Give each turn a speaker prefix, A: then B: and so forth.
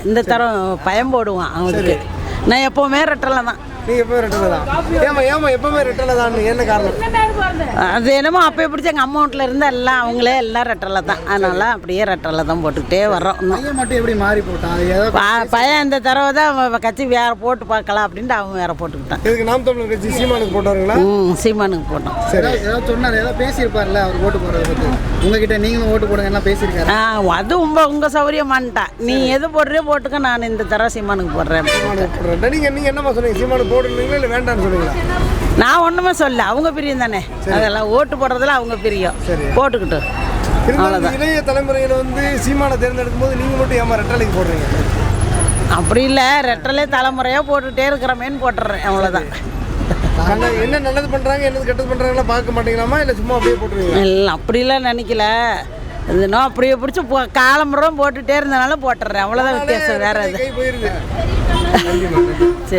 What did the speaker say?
A: இந்த தரம் பயம் போடுவான் அவனுக்கு. நான் எப்போவுமே ரெட்டலை தான்.
B: நீங்கள் எப்போ ரெட்டலை தான்? ஏமா எப்போவுமே ரெட்டலை தான்? என்ன காரணம்?
A: அது என்னமோ அப்போ பிடிச்ச எங்கள் அம்மா வீட்டில் இருந்து எல்லாம் அவங்களே எல்லாம் ரெட்டலை தான். அதனால அப்படியே ரெட்டலை தான் போட்டுக்கிட்டே வர்றோம்.
B: பையன் மட்டும் எப்படி மாறி போட்டான்?
A: பையன் இந்த தடவை தான் கட்சி வேற போட்டு பார்க்கலாம் அப்படின்ட்டு அவன் வேற போட்டுக்கிட்டான்.
B: இதுக்கு நாம் தமிழர் கட்சி சீமானுக்கு போட்டாருங்களா?
A: சீமானுக்கு போட்டோம்.
B: சரி, ஏதாவது சொன்னார், ஏதாவது பேசியிருப்பார்ல அவர் ஓட்டு போடுறத பற்றி? உங்ககிட்ட நீங்களும் ஓட்டு போடுங்க எல்லாம் பேசியிருக்காரு?
A: அது உங்கள் சௌகரியமான்ட்டா. நீ எது போடுறியோ போட்டுக்க, நான் இந்த தடவை சீமானுக்கு போடுறேன்.
B: நீங்கள் என்னம்மா சொன்னீங்க? சீமானுக்கு போடுறீங்களா இல்லை வேண்டாம்னு சொன்னீங்களா?
A: நான் ஒன்றுமே சொல்ல, அவங்க பிரியம் தானே, அதெல்லாம் ஓட்டு போடுறதுல அவங்க பிரியம், போட்டுக்கிட்டு.
B: இளைய தலைமுறையில் வந்து சீமானை தேர்ந்தெடுக்கும் போது நீங்கள் மட்டும் ஏமா ரெட்டலைக்கு போடுறீங்க?
A: அப்படி இல்லை, ரெட்டலே தலைமுறையாக போட்டுகிட்டே இருக்கிறமேன்னு போட்டுடுறேன், அவ்வளோதான்.
B: என்ன நல்லது பண்ணுறாங்க என்னது கெட்டது பண்ணுறாங்களா பார்க்க மாட்டீங்களாமா, இல்லை சும்மா அப்படியே போட்டுருவீங்க?
A: இல்லை, அப்படிலாம் நினைக்கல. இதுனா அப்படியே பிடிச்சி காலம்புறம் போட்டுகிட்டே இருந்தனால போட்டுடுறேன், அவ்வளோதான் வித்தியாசம், வேறு எது.
B: போயிருது.
A: சரி.